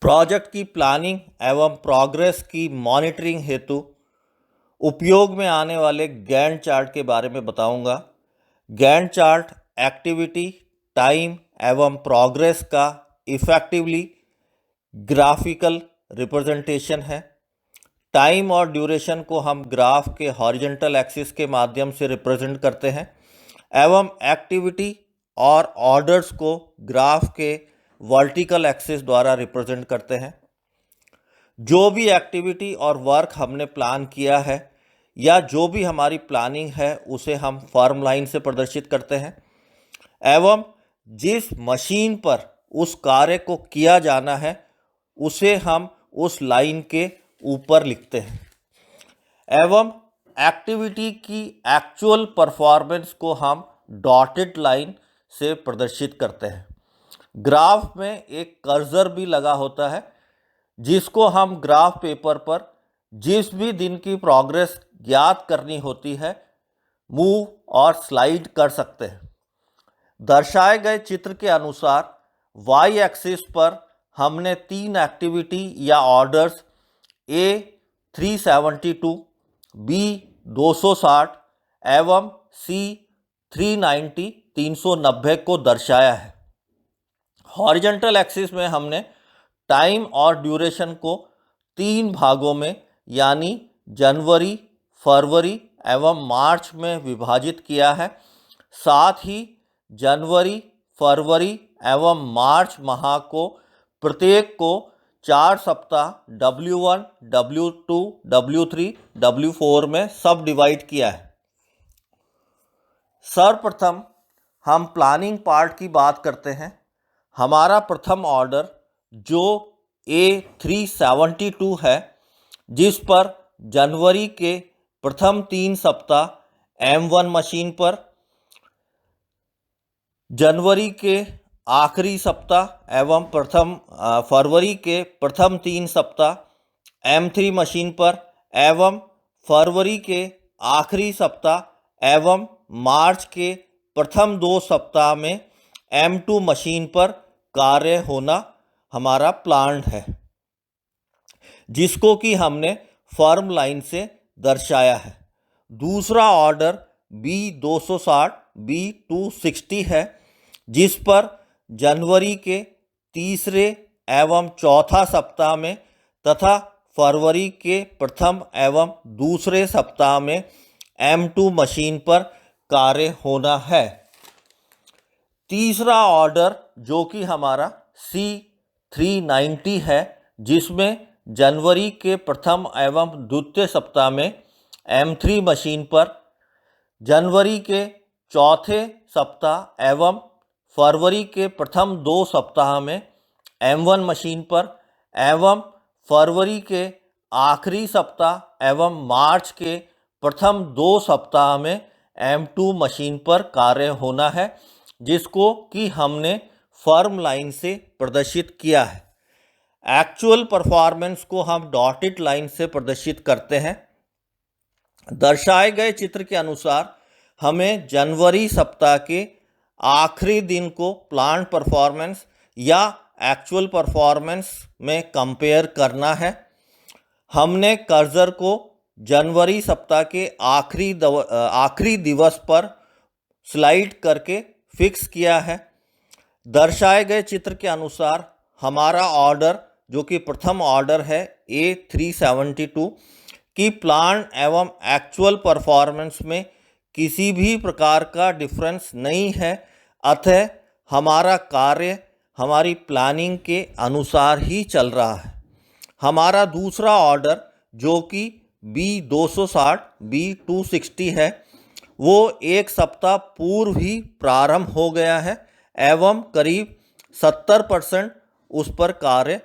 Project की planning एवं progress की मॉनिटरिंग हेतु उपयोग में आने वाले गैंट चार्ट के बारे में बताऊंगा। गैंट चार्ट एक्टिविटी, टाइम एवं प्रोग्रेस का इफ़ेक्टिवली ग्राफिकल रिप्रेजेंटेशन है। टाइम और ड्यूरेशन को हम ग्राफ के हॉरिजॉन्टल एक्सिस के माध्यम से रिप्रेजेंट करते हैं एवं एक्टिविटी और ऑर्डर्स को ग्राफ के वर्टिकल एक्सिस द्वारा रिप्रेजेंट करते हैं। जो भी एक्टिविटी और वर्क हमने प्लान किया है या जो भी हमारी प्लानिंग है उसे हम फर्म लाइन से प्रदर्शित करते हैं एवं जिस मशीन पर उस कार्य को किया जाना है उसे हम उस लाइन के ऊपर लिखते हैं एवं एक्टिविटी की एक्चुअल परफॉर्मेंस को हम डॉटेड लाइन से प्रदर्शित करते हैं। ग्राफ में एक कर्सर भी लगा होता है जिसको हम ग्राफ पेपर पर जिस भी दिन की प्रोग्रेस ज्ञात करनी होती है मूव और स्लाइड कर सकते हैं। दर्शाए गए चित्र के अनुसार वाई एक्सिस पर हमने 3 एक्टिविटी या ऑर्डर्स ए 372, बी 260 एवं सी 390 को दर्शाया है। हॉरिजॉन्टल एक्सिस में हमने टाइम और ड्यूरेशन को 3 भागों में यानी जनवरी, फरवरी एवं मार्च में विभाजित किया है। साथ ही जनवरी, फरवरी एवं मार्च माह को प्रत्येक को 4 सप्ताह W1, W2, W3, W4 में सब डिवाइड किया है। सर्वप्रथम हम प्लानिंग पार्ट की बात करते हैं। हमारा प्रथम ऑर्डर जो A372 है जिस पर जनवरी के प्रथम 3 सप्ताह M1 मशीन पर, जनवरी के आखिरी सप्ताह एवं फरवरी के प्रथम 3 सप्ताह M3 मशीन पर एवं फरवरी के आखिरी सप्ताह एवं मार्च के प्रथम 2 सप्ताह में M2 मशीन पर कार्य होना हमारा प्लान है जिसको कि हमने फर्म लाइन से दर्शाया है। दूसरा ऑर्डर B260, B260 है जिस पर जनवरी के तीसरे एवं चौथा सप्ताह में तथा फरवरी के प्रथम एवं दूसरे सप्ताह में M2 मशीन पर कार्य होना है। तीसरा ऑर्डर जो कि हमारा C390 है जिसमें जनवरी के प्रथम एवं द्वितीय सप्ताह में M3 मशीन पर, जनवरी के चौथे सप्ताह एवं फरवरी के प्रथम 2 सप्ताह में M1 मशीन पर एवं फरवरी के आखिरी सप्ताह एवं मार्च के प्रथम 2 सप्ताह में M2 मशीन पर कार्य होना है जिसको कि हमने फर्म लाइन से प्रदर्शित किया है। एक्चुअल परफॉर्मेंस को हम डॉटेड लाइन से प्रदर्शित करते हैं। दर्शाए गए चित्र के अनुसार हमें जनवरी सप्ताह के आखिरी दिन को प्लान्ड परफॉर्मेंस या एक्चुअल परफॉर्मेंस में कंपेयर करना है। हमने कर्सर को जनवरी सप्ताह के आखिरी दिवस पर स्लाइड करके फिक्स किया है। दर्शाए गए चित्र के अनुसार हमारा ऑर्डर जो कि प्रथम ऑर्डर है A372 की प्लान एवं एक्चुअल परफॉर्मेंस में किसी भी प्रकार का डिफरेंस नहीं है, अतः हमारा कार्य हमारी प्लानिंग के अनुसार ही चल रहा है। हमारा दूसरा ऑर्डर जो कि B260, B260 है वो 1 सप्ताह पूर्व ही प्रारंभ हो गया है एवं करीब 70% उस पर कार्य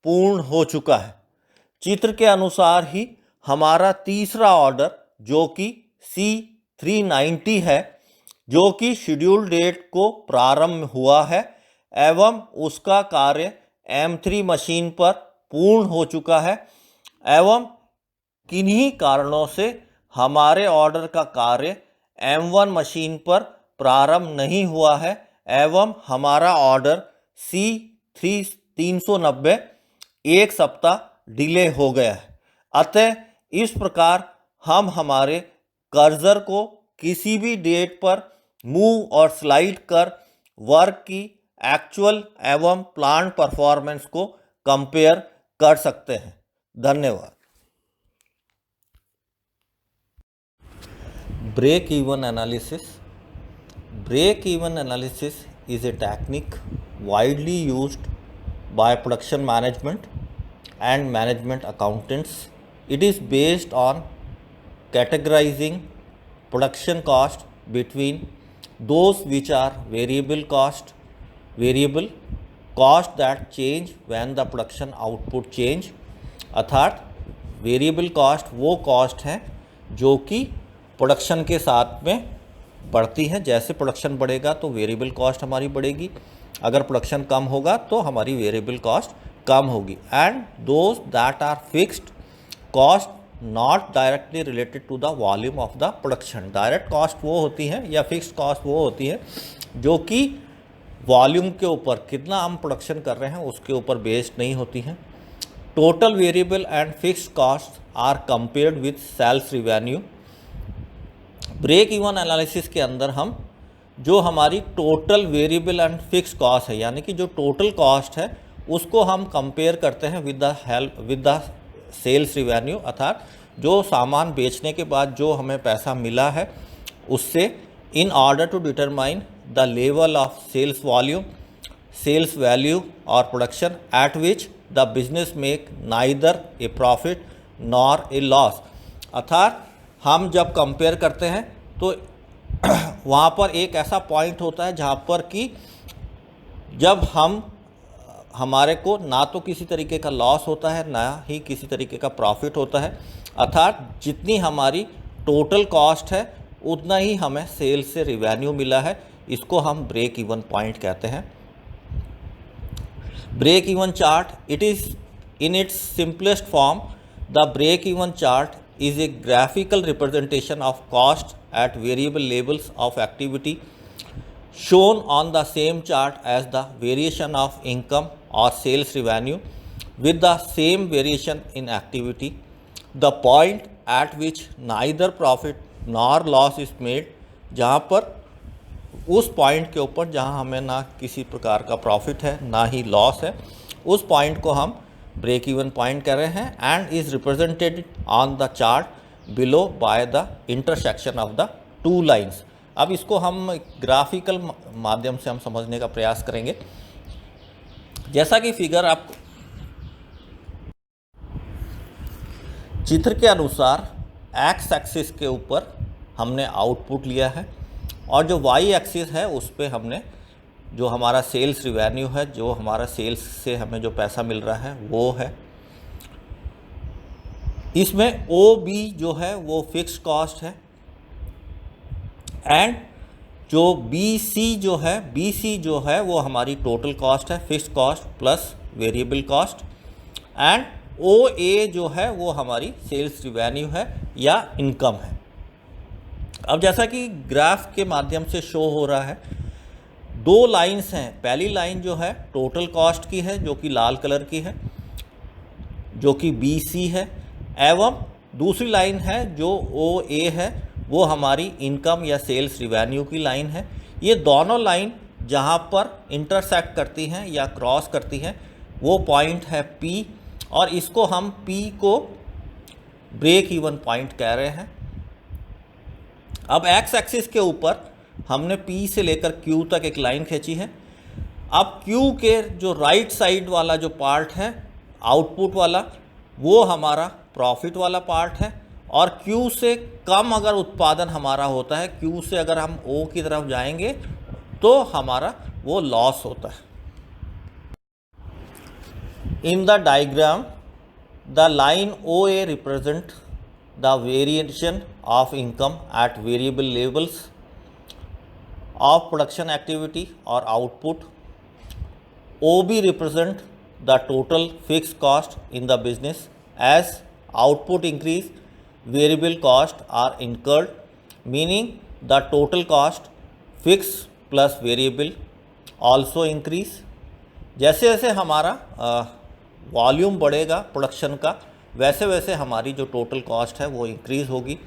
पूर्ण हो चुका है। चित्र के अनुसार ही हमारा तीसरा ऑर्डर जो कि C390 है जो कि शेड्यूल डेट को प्रारंभ हुआ है एवं उसका कार्य M3 मशीन पर पूर्ण हो चुका है एवं किन्हीं कारणों से हमारे ऑर्डर का कार्य M1 मशीन पर प्रारंभ नहीं हुआ है एवं हमारा ऑर्डर C390 1 सप्ताह डिले हो गया है। अतः इस प्रकार हम हमारे कर्सर को किसी भी डेट पर मूव और स्लाइड कर वर्क की एक्चुअल एवं प्लान परफॉर्मेंस को कंपेयर कर सकते हैं। धन्यवाद। Break even analysis. Break even analysis is a technique widely used by production management and management accountants. It is based on categorizing production cost between those which are variable cost that change when the production output change, अर्थात variable cost वो cost हैं जो कि production के साथ में बढ़ती है। जैसे प्रोडक्शन बढ़ेगा तो वेरिएबल कॉस्ट हमारी बढ़ेगी, अगर प्रोडक्शन कम होगा तो हमारी वेरिएबल कॉस्ट कम होगी। And those that are fixed cost not directly related to the volume of the production. Direct cost वो होती है या फिक्स्ड कॉस्ट वो होती है जो कि वॉल्यूम के ऊपर, कितना हम प्रोडक्शन कर रहे हैं उसके ऊपर बेस्ड नहीं होती हैं। Total variable and fixed cost are compared with sales revenue. Break even analysis के अंदर हम जो हमारी total variable and fix cost है, यानी कि जो टोटल कॉस्ट है उसको हम कंपेयर करते हैं विद द सेल्स रिवेन्यू, अर्थात जो सामान बेचने के बाद जो हमें पैसा मिला है उससे, in order to determine the level of sales volume, sales value और production at which the business make neither a profit nor a loss. अर्थात हम जब कंपेयर करते हैं तो वहाँ पर एक ऐसा पॉइंट होता है जहाँ पर कि जब हमारे को ना तो किसी तरीके का लॉस होता है ना ही किसी तरीके का प्रॉफिट होता है, अर्थात जितनी हमारी टोटल कॉस्ट है उतना ही हमें सेल से रिवेन्यू मिला है। इसको हम ब्रेक इवन पॉइंट कहते हैं। Break even chart, it is in its simplest form the break even chart is a graphical representation of cost at variable levels of activity shown on the same chart as the variation of income or sales revenue with the same variation in activity. The point at which neither profit nor loss is made, जहाँ पर उस point के ऊपर जहाँ हमें ना किसी प्रकार का प्रॉफिट है ना ही लॉस है, उस पॉइंट को हम ब्रेक इवन पॉइंट कर रहे हैं। And is represented on the chart below by the intersection of the two lines. अब इसको हम ग्राफिकल माध्यम से हम समझने का प्रयास करेंगे। जैसा कि फिगर आप चित्र के अनुसार एक्स एक्सिस के ऊपर हमने आउटपुट लिया है और जो वाई एक्सिस है उस पर हमने जो हमारा सेल्स रिवेन्यू है, जो हमारा सेल्स से हमें जो पैसा मिल रहा है वो है। इसमें ओ बी जो है वो फिक्स कॉस्ट है एंड जो बी सी जो है वो हमारी टोटल कॉस्ट है, fix cost plus variable cost. And O A जो है वो हमारी सेल्स रिवेन्यू है या इनकम है। अब जैसा कि ग्राफ के माध्यम से शो हो रहा है, दो लाइंस हैं। पहली लाइन जो है टोटल कॉस्ट की है जो कि लाल कलर की है, जो कि बी सी है, एवं दूसरी लाइन है जो ओ ए है, वो हमारी इनकम या सेल्स रिवेन्यू की लाइन है। ये दोनों लाइन जहाँ पर इंटरसेक्ट करती हैं या क्रॉस करती हैं वो पॉइंट है पी, और इसको हम पी को ब्रेक इवन पॉइंट कह रहे हैं। अब एक्स एक्सिस के ऊपर हमने P से लेकर Q तक एक लाइन खींची है। अब Q के जो राइट साइड वाला जो पार्ट है आउटपुट वाला, वो हमारा प्रॉफिट वाला पार्ट है, और Q से कम अगर उत्पादन हमारा होता है, Q से अगर हम O की तरफ जाएंगे तो हमारा वो लॉस होता है। In the diagram the line OA represent the variation of income eight variable levels of production activity or output. OB represent the total fixed cost in the business. As output increase, variable cost are incurred, meaning the total cost fixed plus variable also increase. जैसे जैसे हमारा volume बढ़ेगा production का, वैसे वैसे हमारी जो total cost है वो इंक्रीज़ होगी।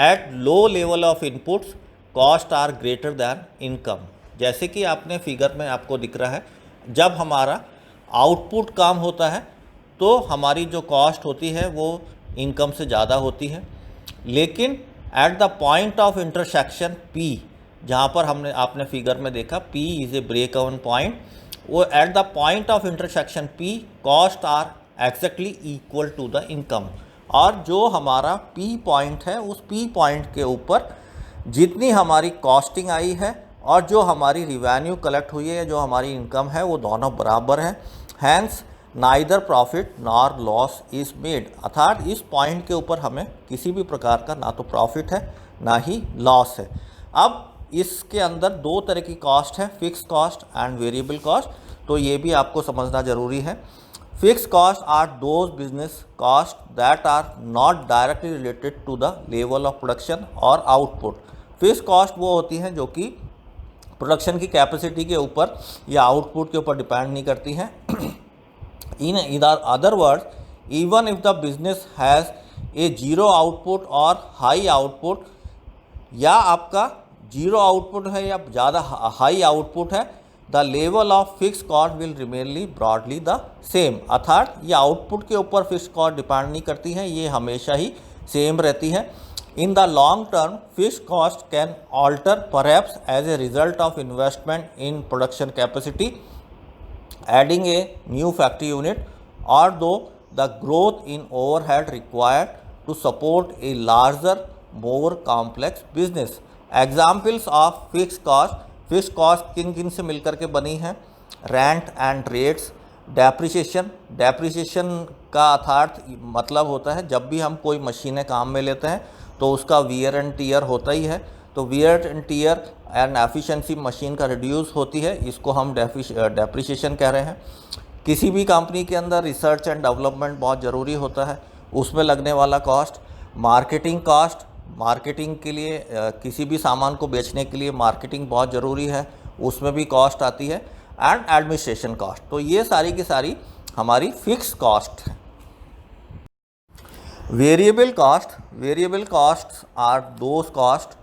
At low level of inputs cost are greater than income. जैसे कि आपने फिगर में आपको दिख रहा है, जब हमारा आउटपुट कम होता है तो हमारी जो कॉस्ट होती है वो इनकम से ज़्यादा होती है। लेकिन at the point of intersection P, जहाँ पर आपने फिगर में देखा P is a break even point, वो at the point of intersection P cost are exactly equal to the income. और जो हमारा P पॉइंट है, उस P पॉइंट के ऊपर जितनी हमारी कॉस्टिंग आई है और जो हमारी रिवेन्यू कलेक्ट हुई है, जो हमारी इनकम है, वो दोनों बराबर है। Hence neither profit nor loss is made. अर्थात इस पॉइंट के ऊपर हमें किसी भी प्रकार का ना तो प्रॉफिट है ना ही लॉस है। अब इसके अंदर दो तरह की कॉस्ट है, fix cost and variable cost, तो ये भी आपको समझना ज़रूरी है। Fix cost are those business cost that are not directly related to the level of production और आउटपुट। फिक्स कॉस्ट वो होती हैं जो कि प्रोडक्शन की कैपेसिटी के ऊपर या आउटपुट के ऊपर डिपेंड नहीं करती हैं। In other words, even if the business has a zero output और हाई आउटपुट, या आपका जीरो आउटपुट है या ज़्यादा हाई आउटपुट है, the level of fix cost will remain broadly the same. अर्थात ये आउटपुट के ऊपर फिक्स कॉस्ट डिपेंड नहीं करती हैं, ये हमेशा ही सेम रहती हैं। In the long term, fixed cost can alter perhaps as a result of investment in production capacity, adding a new factory unit, or though the growth in overhead required to support a larger, more complex business. Examples of fixed cost किन किन से मिलकर के बनी हैं? Rent and rates, depreciation का अर्थात मतलब होता है जब भी हम कोई मशीनें काम में लेते हैं तो उसका वियर एंड टीयर होता ही है, तो wear and tear and efficiency machine का रिड्यूस होती है, इसको हम डेप्रिसिएशन कह रहे हैं। किसी भी कंपनी के अंदर रिसर्च एंड डेवलपमेंट बहुत ज़रूरी होता है, उसमें लगने वाला कॉस्ट। मार्केटिंग कॉस्ट, मार्केटिंग के लिए किसी भी सामान को बेचने के लिए मार्केटिंग बहुत ज़रूरी है, उसमें भी कॉस्ट आती है। एंड एडमिनिस्ट्रेशन कॉस्ट, तो ये सारी की सारी हमारी फिक्स कॉस्ट है। Variable costs are those costs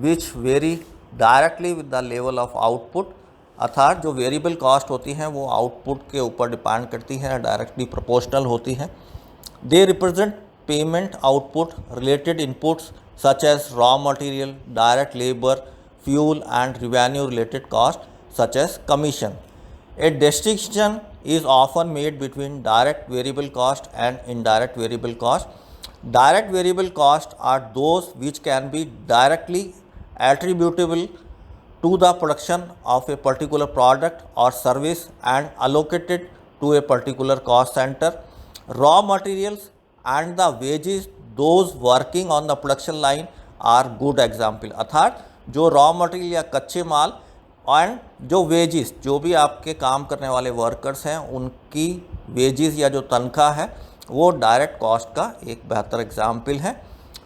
which vary directly with the level of output। अर्थात जो वेरिएबल कॉस्ट होती हैं वो आउटपुट के ऊपर डिपेंड करती हैं, डायरेक्टली प्रोपोर्शनल होती हैं। They represent payment output related inputs such as raw material, direct labour, fuel and revenue related cost such as commission. A distinction is often made between direct variable cost and indirect variable cost. Direct variable costs are those which can be directly attributable to the production of a particular product or service and allocated to a particular cost center. Raw materials and the wages those working on the production line are good example। अर्थात जो raw material या कच्चे माल and जो wages, जो भी आपके काम करने वाले वर्कर्स हैं उनकी वेजिस या जो तनख्वाह है वो डायरेक्ट कॉस्ट का एक बेहतर एग्जाम्पल है।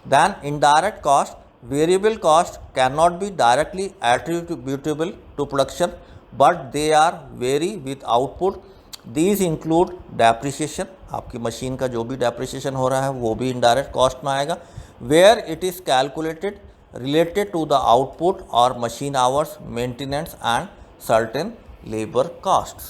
Than indirect cost, variable cost can not be directly attributable to production but they are vary with output. These include depreciation, आपकी मशीन का जो भी डेप्रिसिएशन हो रहा है वो भी इनडायरेक्ट कॉस्ट में आएगा, where it is calculated related to the output or machine hours, maintenance and certain labor costs।